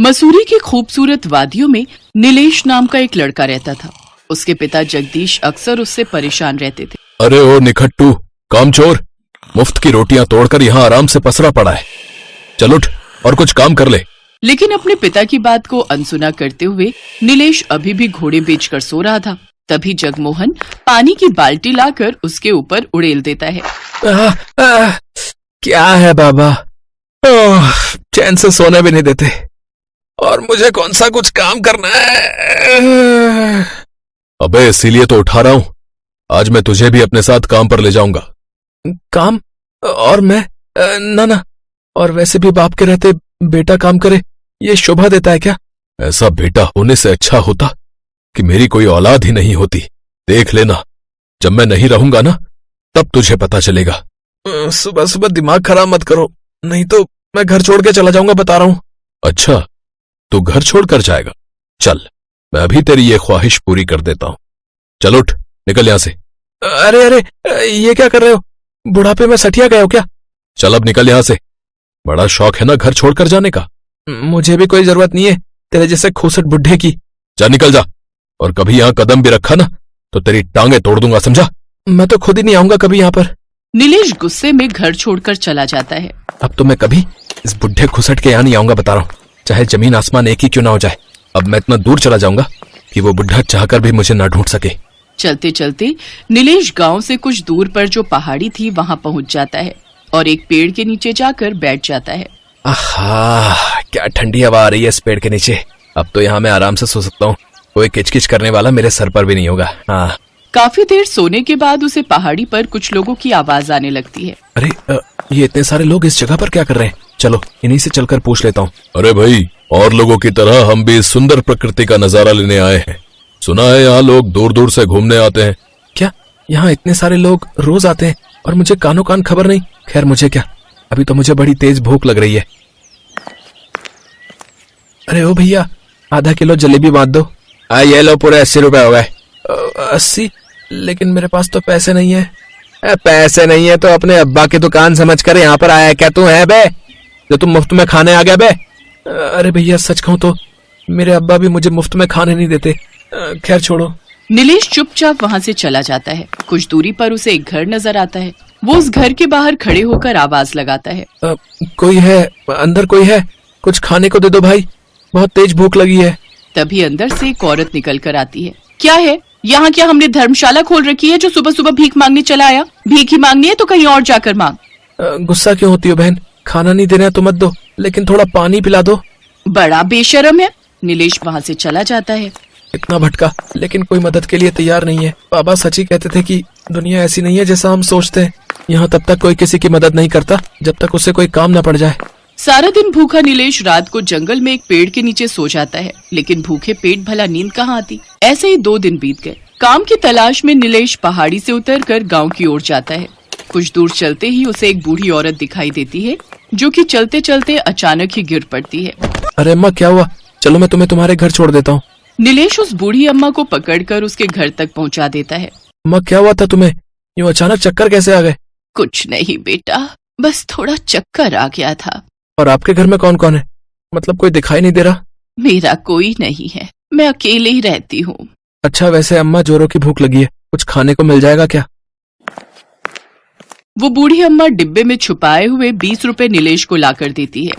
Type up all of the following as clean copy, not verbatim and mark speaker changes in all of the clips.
Speaker 1: मसूरी की खूबसूरत वादियों में नीलेश नाम का एक लड़का रहता था। उसके पिता जगदीश अक्सर उससे परेशान रहते थे।
Speaker 2: अरे ओ निखट्टू, कामचोर, मुफ्त की रोटियां तोड़कर यहाँ आराम से पसरा पड़ा है। चल उठ और कुछ काम कर ले।
Speaker 1: लेकिन अपने पिता की बात को अनसुना करते हुए नीलेश अभी भी घोड़े बेचकर सो रहा था। तभी जगमोहन पानी की बाल्टी लाकर उसके ऊपर उड़ेल देता है।
Speaker 2: क्या है बाबा, चैन से सोने भी नहीं देते और मुझे कौन सा कुछ काम करना है। अबे इसीलिए तो उठा रहा हूं। आज मैं तुझे भी अपने साथ काम पर ले जाऊंगा। काम? और मैं? ना, और वैसे भी बाप के रहते बेटा काम करे, ये शोभा देता है क्या? ऐसा बेटा होने से अच्छा होता कि मेरी कोई औलाद ही नहीं होती। देख लेना, जब मैं नहीं रहूंगा ना, तब तुझे पता चलेगा। सुबह सुबह दिमाग खराब मत करो, नहीं तो मैं घर छोड़ के चला जाऊंगा, बता रहा हूं। अच्छा, तू घर छोड़कर जाएगा? चल, मैं अभी तेरी ये ख्वाहिश पूरी कर देता हूं। चल उठ, निकल यहां से। अरे, ये क्या कर रहे हो? बुढ़ापे में सठिया गए हो क्या? चल अब निकल यहां से। बड़ा शौक है ना घर छोड़कर जाने का। मुझे भी कोई जरूरत नहीं है तेरे जैसे खूसट बुढ़े की। जा निकल जा, और कभी यहां कदम भी रखा ना तो तेरी टांगे तोड़ दूंगा, समझा? मैं तो खुद ही नहीं आऊंगा कभी यहां पर।
Speaker 1: नीलेश गुस्से में घर छोड़कर चला जाता है।
Speaker 2: अब तो मैं कभी इस बुढ़े खुसट के यहां नहीं आऊंगा, बता रहा हूं, चाहे जमीन आसमान एक ही क्यों ना हो जाए। अब मैं इतना दूर चला जाऊंगा कि वो बुढ़ा चाहकर भी मुझे ना ढूंढ सके।
Speaker 1: चलते चलते नीलेश गांव से कुछ दूर पर जो पहाड़ी थी वहां पहुंच जाता है और एक पेड़ के नीचे जाकर बैठ जाता है।
Speaker 2: आहा, क्या ठंडी हवा आ रही है इस पेड़ के नीचे। अब तो यहाँ मैं आराम से सो सकता हूँ, कोई किचकिच करने वाला मेरे सर पर भी नहीं होगा। हाँ।
Speaker 1: काफी देर सोने के बाद उसे पहाड़ी पर कुछ लोगों की आवाज आने लगती है।
Speaker 2: अरे ये इतने सारे लोग इस जगह पर क्या कर रहे हैं? चलो इन्हीं से चलकर पूछ लेता हूँ। अरे भाई, और लोगों की तरह हम भी इस सुंदर प्रकृति का नजारा लेने आए हैं। सुना है यहाँ लोग दूर दूर से घूमने आते हैं। क्या यहाँ इतने सारे लोग रोज आते हैं और मुझे कानों कान खबर नहीं? खैर मुझे क्या, अभी तो मुझे बड़ी तेज भूख लग रही है। अरे ओ भैया, आधा किलो जलेबी बांध दो। ये लो, पूरे 80 रुपए हो गए। 80? लेकिन मेरे पास तो पैसे नहीं है। पैसे नहीं है तो अपने अब्बा की दुकान समझकर यहाँ पर आया क्या तू है बे, जो तुम मुफ्त में खाने आ गया बे? अरे भैया, सच कहूँ तो मेरे अब्बा भी मुझे मुफ्त में खाने नहीं देते। खैर छोड़ो।
Speaker 1: नीलेश चुपचाप वहाँ से चला जाता है। कुछ दूरी पर उसे एक घर नजर आता है। वो उस घर के बाहर खड़े होकर आवाज लगाता है।
Speaker 2: कोई है अंदर? कोई है? कुछ खाने को दे दो भाई, बहुत तेज भूख लगी है।
Speaker 1: तभी अंदर से एक औरत निकल कर आती है। क्या है यहाँ? क्या हमने धर्मशाला खोल रखी है जो सुबह सुबह भीख मांगने चला आया? भीख ही मांगनी है तो कहीं और जाकर मांग।
Speaker 2: गुस्सा क्यों होती हो बहन? खाना नहीं देना तो मत दो, लेकिन थोड़ा पानी पिला दो।
Speaker 1: बड़ा बेशर्म है। नीलेश वहाँ से चला जाता है।
Speaker 2: इतना भटका लेकिन कोई मदद के लिए तैयार नहीं है। बाबा सच ही कहते थे कि दुनिया ऐसी नहीं है जैसा हम सोचते हैं। यहाँ तब तक कोई किसी की मदद नहीं करता जब तक उसे कोई काम न पड़ जाए।
Speaker 1: सारा दिन भूखा नीलेश रात को जंगल में एक पेड़ के नीचे सो जाता है, लेकिन भूखे पेट भला नींद कहाँ आती। ऐसे ही 2 दिन बीत गए। काम की तलाश में नीलेश पहाड़ी से उतरकर गांव की ओर जाता है। कुछ दूर चलते ही उसे एक बूढ़ी औरत दिखाई देती है जो कि चलते चलते अचानक ही गिर पड़ती है।
Speaker 2: अरे अम्मा, क्या हुआ? चलो मैं तुम्हें तुम्हारे घर छोड़ देता हूँ।
Speaker 1: नीलेश उस बूढ़ी अम्मा को पकड़कर उसके घर तक पहुँचा देता है।
Speaker 2: अम्मा, क्या हुआ था तुम्हें? यूँ अचानक चक्कर कैसे आ गए?
Speaker 1: कुछ नहीं बेटा, बस थोड़ा चक्कर आ गया था।
Speaker 2: और आपके घर में कौन कौन है? मतलब कोई दिखाई नहीं दे रहा।
Speaker 1: मेरा कोई नहीं है, मैं अकेले ही रहती हूँ।
Speaker 2: अच्छा, वैसे अम्मा जोरों की भूख लगी है, कुछ खाने को मिल जाएगा क्या?
Speaker 1: वो बूढ़ी अम्मा डिब्बे में छुपाए हुए 20 रुपए नीलेश को लाकर देती है।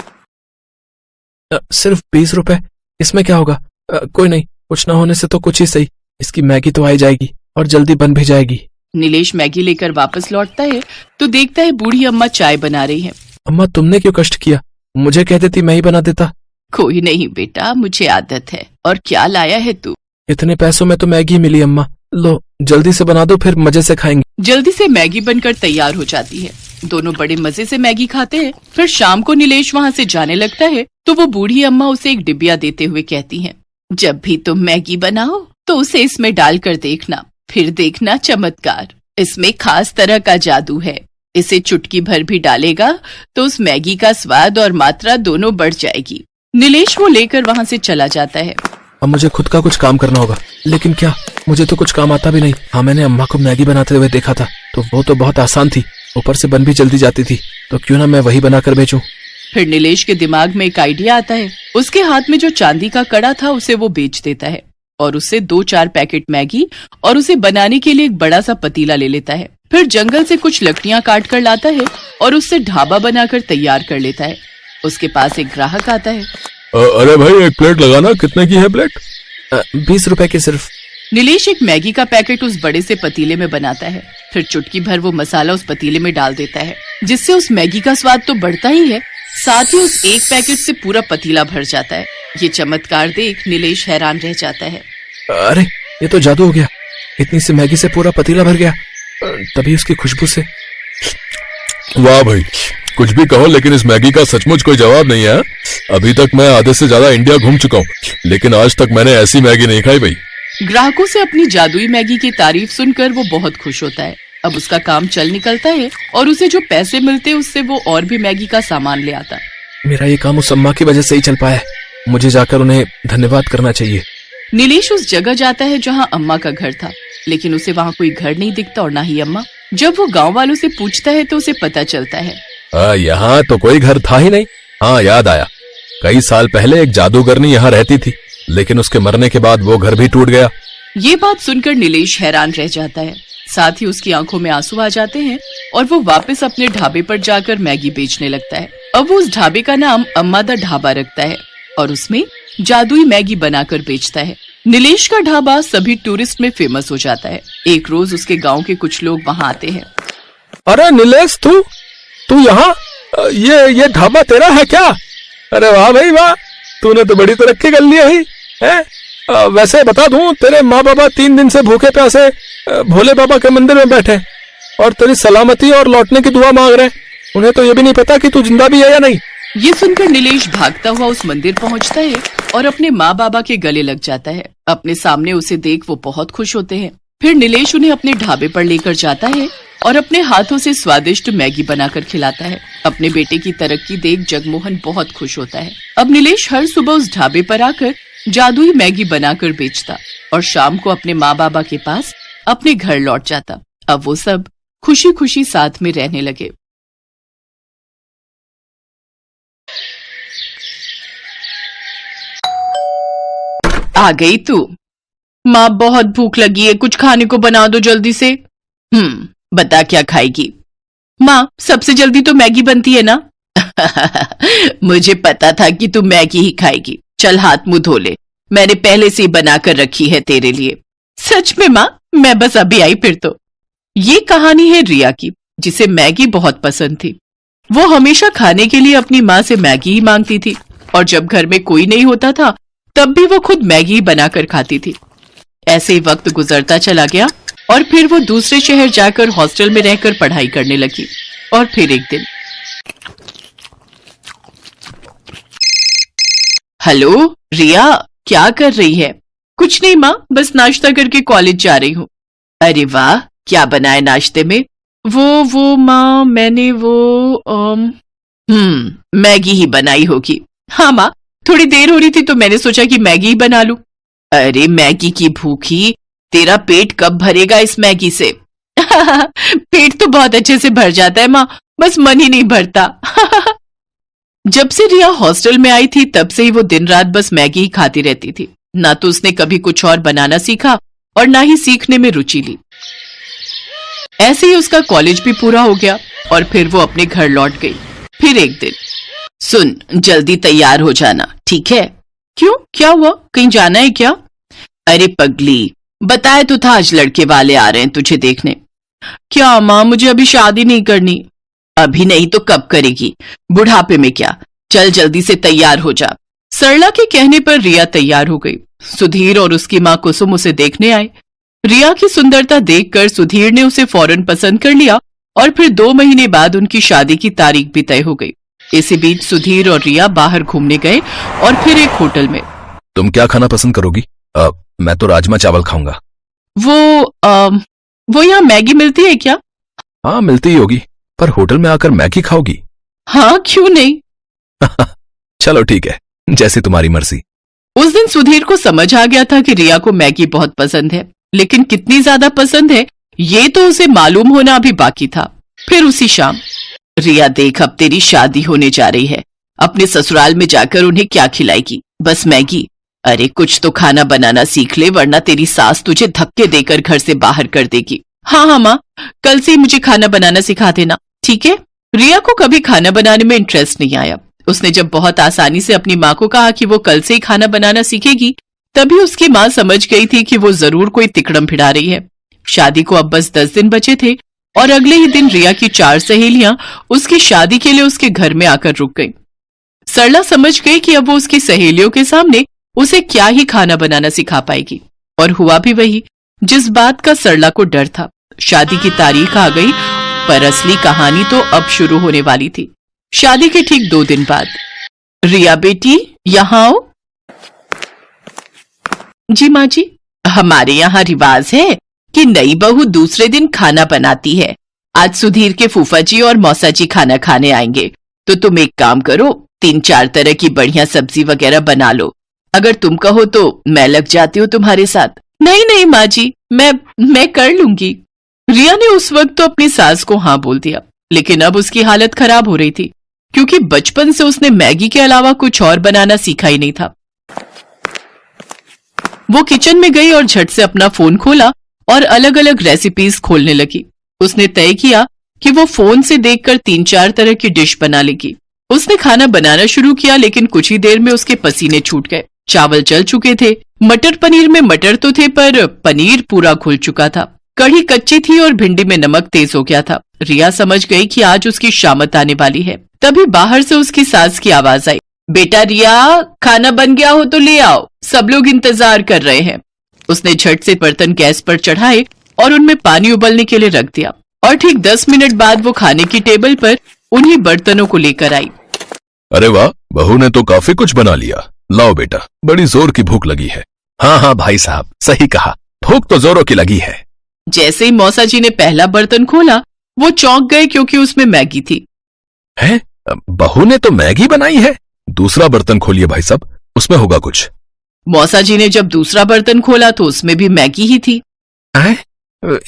Speaker 2: सिर्फ 20 रुपए? इसमें क्या होगा? कोई नहीं, कुछ ना होने से तो कुछ ही सही। इसकी मैगी तो आ जाएगी और जल्दी बन भी जाएगी।
Speaker 1: नीलेश मैगी लेकर वापस लौटता है तो देखता है बूढ़ी अम्मा चाय बना रही है।
Speaker 2: अम्मा, तुमने क्यों कष्ट किया? मुझे कह देती, मैं ही बना देता।
Speaker 1: कोई नहीं बेटा, मुझे आदत है। और क्या लाया है तू?
Speaker 2: इतने पैसों में तो मैगी मिली अम्मा। लो जल्दी से बना दो, फिर मजे से खाएंगे।
Speaker 1: जल्दी से मैगी बनकर तैयार हो जाती है। दोनों बड़े मजे से मैगी खाते हैं। फिर शाम को नीलेश वहाँ से जाने लगता है तो वो बूढ़ी अम्मा उसे एक डिबिया देते हुए कहती हैं, जब भी तुम मैगी बनाओ तो उसे इसमें डालकर देखना, फिर देखना चमत्कार। इसमें खास तरह का जादू है। इसे चुटकी भर भी डालेगा तो उस मैगी का स्वाद और मात्रा दोनों बढ़ जाएगी। नीलेश वो लेकर वहाँ से चला जाता है।
Speaker 2: अब मुझे खुद का कुछ काम करना होगा, लेकिन क्या? मुझे तो कुछ काम आता भी नहीं। हाँ, मैंने अम्मा को मैगी बनाते हुए देखा था तो वो तो बहुत आसान थी, ऊपर से बन भी जल्दी जाती थी, तो क्यों ना मैं वही बनाकर बेचूं।
Speaker 1: फिर नीलेश के दिमाग में एक आइडिया आता है। उसके हाथ में जो चांदी का कड़ा था उसे वो बेच देता है और उससे 2-4 पैकेट मैगी और उसे बनाने के लिए एक बड़ा सा पतीला ले लेता है। फिर जंगल से कुछ लकड़ियां काट कर लाता है और उससे ढाबा बनाकर तैयार कर लेता है। उसके पास एक ग्राहक आता है।
Speaker 2: अरे भाई, एक प्लेट लगाना। कितने की है प्लेट?
Speaker 3: 20 रुपए की सिर्फ।
Speaker 1: नीलेश एक मैगी का पैकेट उस बड़े से पतीले में बनाता है। फिर चुटकी भर वो मसाला उस पतीले में डाल देता है, जिससे उस मैगी का स्वाद तो बढ़ता ही है, साथ ही उस एक पैकेट से पूरा पतीला भर जाता है। ये चमत्कार देख नीलेश हैरान रह जाता है।
Speaker 3: अरे ये तो जादू हो गया, इतनी सी मैगी से पूरा पतीला भर गया। तभी उसकी खुशबू से
Speaker 2: वाह भाई, कुछ भी कहो लेकिन इस मैगी का सचमुच कोई जवाब नहीं है। अभी तक मैं आधे से ज्यादा इंडिया घूम चुका हूँ, लेकिन आज तक मैंने ऐसी मैगी नहीं खाई भाई।
Speaker 1: ग्राहकों से अपनी जादुई मैगी की तारीफ सुनकर वो बहुत खुश होता है। अब उसका काम चल निकलता है और उसे जो पैसे मिलते उससे वो और भी मैगी का सामान ले आता।
Speaker 3: मेरा ये काम उस अम्मा की वजह से ही चल पाया है, मुझे जाकर उन्हें धन्यवाद करना चाहिए।
Speaker 1: नीलेश उस जगह जाता है जहाँ अम्मा का घर था, लेकिन उसे वहाँ कोई घर नहीं दिखता और ना ही अम्मा। जब वो गाँव वालों से पूछता है तो उसे पता चलता है
Speaker 2: यहाँ तो कोई घर था ही नहीं। हाँ, याद आया, कई साल पहले एक जादूगरनी यहाँ रहती थी, लेकिन उसके मरने के बाद वो घर भी टूट गया।
Speaker 1: ये बात सुनकर नीलेश हैरान रह जाता है, साथ ही उसकी आंखों में आंसू आ जाते हैं और वो वापस अपने ढाबे पर जाकर मैगी बेचने लगता है। अब वो उस ढाबे का नाम अम्मा दा ढाबा रखता है और उसमें जादुई मैगी बनाकर बेचता है। नीलेश का ढाबा सभी टूरिस्ट में फेमस हो जाता है। एक रोज उसके गांव के कुछ लोग वहां आते हैं।
Speaker 3: अरे नीलेश, तू यहाँ? ये ढाबा तेरा है क्या? अरे वाह भाई वाह, तूने तो बड़ी तरक्की कर ली है। वैसे बता दूं, तेरे माँ बाबा 3 दिन से भूखे प्यासे भोले बाबा के मंदिर में बैठे और तेरी सलामती और लौटने की दुआ मांग रहे। उन्हें तो ये भी नहीं पता कि तू जिंदा भी है या नहीं।
Speaker 1: ये सुनकर नीलेश भागता हुआ उस मंदिर पहुंचता है और अपने माँ बाबा के गले लग जाता है। अपने सामने उसे देख वो बहुत खुश होते हैं। फिर नीलेश उन्हें अपने ढाबे पर लेकर जाता है और अपने हाथों से स्वादिष्ट मैगी बनाकर खिलाता है। अपने बेटे की तरक्की देख जगमोहन बहुत खुश होता है। अब नीलेश हर सुबह उस ढाबे पर आकर जादुई मैगी बनाकर बेचता और शाम को अपने माँ बाबा के पास अपने घर लौट जाता। अब वो सब खुशी खुशी साथ में रहने लगे। आ गई तू? माँ बहुत भूख लगी है, कुछ खाने को बना दो जल्दी से। बता क्या खाएगी? माँ सबसे जल्दी तो मैगी बनती है ना। मुझे पता था कि तू मैगी ही खाएगी। चल हाथ मुंह धो ले, मैंने पहले से ही बना कर रखी है तेरे लिए। सच में माँ? मैं बस अभी आई फिर तो। ये कहानी है रिया की, जिसे मैगी बहुत पसंद थी। वो हमेशा खाने के लिए अपनी माँ से मैगी ही मांगती थी और जब घर में कोई नहीं होता था तब भी वो खुद मैगी बनाकर खाती थी। ऐसे ही वक्त गुजरता चला गया और फिर वो दूसरे शहर जाकर हॉस्टल में रहकर पढ़ाई करने लगी। और फिर एक दिन, हेलो रिया, क्या कर रही है? कुछ नहीं माँ, बस नाश्ता करके कॉलेज जा रही हूँ। अरे वाह, क्या बना है नाश्ते में? वो माँ, मैंने मैगी ही बनाई होगी। हाँ माँ, थोड़ी देर हो रही थी तो मैंने सोचा कि मैगी ही बना लूं। अरे मैगी की भूखी, तेरा पेट कब भरेगा इस मैगी से? पेट तो बहुत अच्छे से भर जाता है माँ, बस मन ही नहीं भरता। जब से रिया हॉस्टल में आई थी तब से ही वो दिन रात बस मैगी ही खाती रहती थी। ना तो उसने कभी कुछ और बनाना सीखा और ना ही सीखने में रुचि ली। ऐसे ही उसका कॉलेज भी पूरा हो गया और फिर वो अपने घर लौट गई। फिर एक दिन, सुन जल्दी तैयार हो जाना, ठीक है? क्यों, क्या हुआ? कहीं जाना है क्या? अरे पगली, बताया तो था आज लड़के वाले आ रहे हैं तुझे देखने। क्या माँ, मुझे अभी शादी नहीं करनी। अभी नहीं तो कब करेगी? बुढ़ापे में क्या? चल जल्दी से तैयार हो जा। सरला के कहने पर रिया तैयार हो गई। सुधीर और उसकी माँ कुसुम उसे देखने आए। रिया की सुंदरता देखकर सुधीर ने उसे फौरन पसंद कर लिया और फिर 2 महीने बाद उनकी शादी की तारीख भी तय हो गई। इसी बीच सुधीर और रिया बाहर घूमने गए और फिर एक होटल में।
Speaker 2: तुम क्या खाना पसंद करोगी? मैं तो राजमा चावल खाऊंगा।
Speaker 1: वो यहाँ मैगी मिलती है क्या?
Speaker 2: हाँ मिलती ही होगी, पर होटल में आकर मैगी खाओगी?
Speaker 1: हाँ, क्यों नहीं।
Speaker 2: चलो ठीक है, जैसे तुम्हारी मर्जी।
Speaker 1: उस दिन सुधीर को समझ आ गया था कि रिया को मैगी बहुत पसंद है, लेकिन कितनी ज्यादा पसंद है ये तो उसे मालूम होना अभी बाकी था। फिर उसी शाम, रिया देख अब तेरी शादी होने जा रही है, अपने ससुराल में जाकर उन्हें क्या खिलाएगी? बस मैगी। अरे कुछ तो खाना बनाना सीख ले, वरना तेरी सास तुझे धक्के देकर घर से बाहर कर देगी। हाँ हाँ माँ, कल से मुझे खाना बनाना सिखा देना, ठीक है? रिया को कभी खाना बनाने में इंटरेस्ट नहीं आया। उसने जब बहुत आसानी से अपनी माँ को कहा कि वो कल से ही खाना बनाना सीखेगी, तभी उसकी माँ समझ गई थी कि वो जरूर कोई तिकड़म भिड़ा रही है। शादी को अब बस 10 दिन बचे थे और अगले ही दिन रिया की 4 सहेलियां उसकी शादी के लिए उसके घर में आकर रुक गईं। सरला समझ गई कि अब वो उसकी सहेलियों के सामने उसे क्या ही खाना बनाना सिखा पाएगी, और हुआ भी वही जिस बात का सरला को डर था। शादी की तारीख आ गई, पर असली कहानी तो अब शुरू होने वाली थी। शादी के ठीक 2 दिन बाद। रिया बेटी, यहाँ आओ। जी माँ जी। हमारे यहाँ रिवाज है कि नई बहू दूसरे दिन खाना बनाती है। आज सुधीर के फूफा जी और मौसा जी खाना खाने आएंगे, तो तुम एक काम करो, 3-4 तरह की बढ़िया सब्जी वगैरह बना लो। अगर तुम कहो तो मैं लग जाती हूँ तुम्हारे साथ। नहीं नहीं माँ जी, मैं कर लूंगी। रिया ने उस वक्त तो अपनी सास को हाँ बोल दिया, लेकिन अब उसकी हालत खराब हो रही थी, क्योंकि बचपन से उसने मैगी के अलावा कुछ और बनाना सीखा ही नहीं था। वो किचन में गई और झट से अपना फोन खोला और अलग अलग रेसिपीज खोलने लगी। उसने तय किया कि वो फोन से देखकर 3-4 तरह की डिश बना लेगी। उसने खाना बनाना शुरू किया, लेकिन कुछ ही देर में उसके पसीने छूट गए। चावल जल चुके थे, मटर पनीर में मटर तो थे पर पनीर पूरा घुल चुका था। कढ़ी कच्ची थी और भिंडी में नमक तेज हो गया था। रिया समझ गई कि आज उसकी शामत आने वाली है। तभी बाहर से उसकी सास की आवाज आई, बेटा रिया, खाना बन गया हो तो ले आओ, सब लोग इंतजार कर रहे हैं। उसने झट से बर्तन गैस पर चढ़ाए और उनमें पानी उबलने के लिए रख दिया, और ठीक 10 मिनट बाद वो खाने की टेबल पर उन्हीं बर्तनों को लेकर आई।
Speaker 2: अरे वाह, बहू ने तो काफी कुछ बना लिया। लाओ बेटा, बड़ी जोर की भूख लगी है। हाँ हाँ भाई साहब, सही कहा, भूख तो जोरों की लगी है।
Speaker 1: जैसे ही मौसा जी ने पहला बर्तन खोला, वो चौंक गए क्योंकि उसमें मैगी थी।
Speaker 2: है? बहू ने तो मैगी बनाई है? दूसरा बर्तन खोलिए भाई साहब, उसमें होगा कुछ।
Speaker 1: मौसा जी ने जब दूसरा बर्तन खोला तो उसमें भी मैगी ही थी।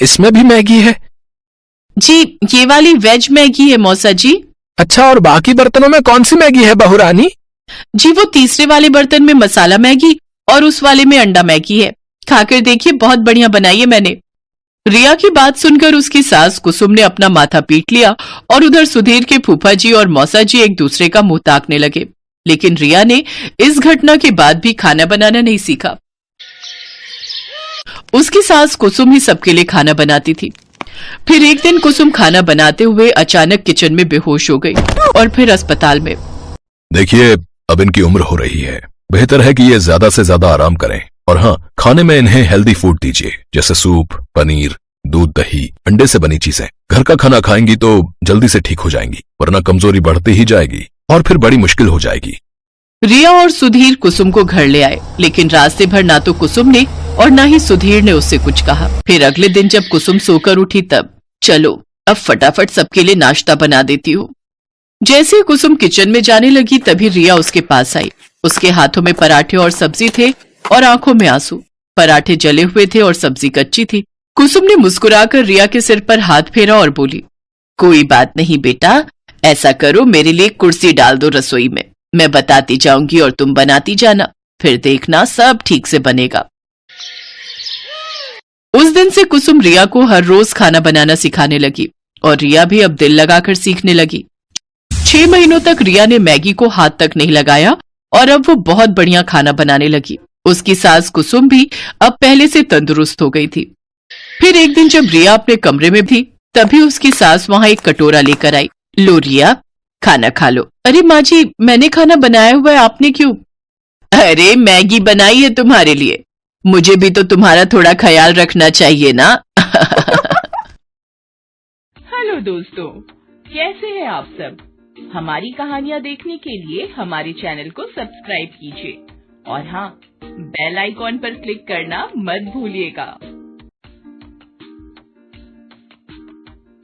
Speaker 3: इसमें भी मैगी है?
Speaker 1: जी, ये वाली वेज मैगी है मौसा जी।
Speaker 3: अच्छा, और बाकी बर्तनों में कौन सी मैगी है बहू रानी?
Speaker 1: जी, वो तीसरे वाले बर्तन में मसाला मैगी और उस वाले में अंडा मैगी है। खाकर देखिए, बहुत बढ़िया बनाई है मैंने। रिया की बात सुनकर उसकी सास कुसुम ने अपना माथा पीट लिया और उधर सुधीर के फूफा जी और मौसा जी एक दूसरे का मुंह ताकने लगे। लेकिन रिया ने इस घटना के बाद भी खाना बनाना नहीं सीखा। उसकी सास कुसुम ही सबके लिए खाना बनाती थी। फिर एक दिन कुसुम खाना बनाते हुए अचानक किचन में बेहोश हो गई और फिर अस्पताल में।
Speaker 2: देखिए, अब इनकी उम्र हो रही है, बेहतर है कि ये ज्यादा से ज्यादा आराम करें। और हाँ, खाने में इन्हें हेल्दी फूड दीजिए, जैसे सूप, पनीर, दूध, दही, अंडे से बनी चीजें। घर का खाना खाएंगी तो जल्दी से ठीक हो जाएंगी, वरना कमजोरी बढ़ती ही जाएगी और फिर बड़ी मुश्किल हो जाएगी।
Speaker 1: रिया और सुधीर कुसुम को घर ले आए, लेकिन रास्ते भर ना तो कुसुम ने और ना ही सुधीर ने उससे कुछ कहा। फिर अगले दिन जब कुसुम सोकर उठी तब, चलो अब फटाफट सबके लिए नाश्ता बना देती हूँ। जैसे ही कुसुम किचन में जाने लगी तभी रिया उसके पास आई। उसके हाथों में पराठे और सब्जी थे और आंखों में आंसू। पराठे जले हुए थे और सब्जी कच्ची थी। कुसुम ने मुस्कुराकर रिया के सिर पर हाथ फेरा और बोली, कोई बात नहीं बेटा, ऐसा करो, मेरे लिए कुर्सी डाल दो रसोई में, मैं बताती जाऊंगी और तुम बनाती जाना, फिर देखना सब ठीक से बनेगा। उस दिन से कुसुम रिया को हर रोज खाना बनाना सिखाने लगी और रिया भी अब दिल लगाकर सीखने लगी। 6 महीनों तक रिया ने मैगी को हाथ तक नहीं लगाया और अब वो बहुत बढ़िया खाना बनाने लगी। उसकी सास कुसुम भी अब पहले से तंदुरुस्त हो गई थी। फिर एक दिन जब रिया अपने कमरे में थी तभी उसकी सास वहां एक कटोरा लेकर आई। लो रिया, खाना खा लो। अरे माँ जी, मैंने खाना बनाया हुआ है, आपने क्यों? अरे मैगी बनाई है तुम्हारे लिए, मुझे भी तो तुम्हारा थोड़ा ख्याल रखना चाहिए ना। हेलो दोस्तों, कैसे हैं आप सब? हमारी कहानियां देखने के लिए हमारे चैनल को सब्सक्राइब कीजिए और हाँ, बेल आइकॉन पर क्लिक करना मत भूलिएगा।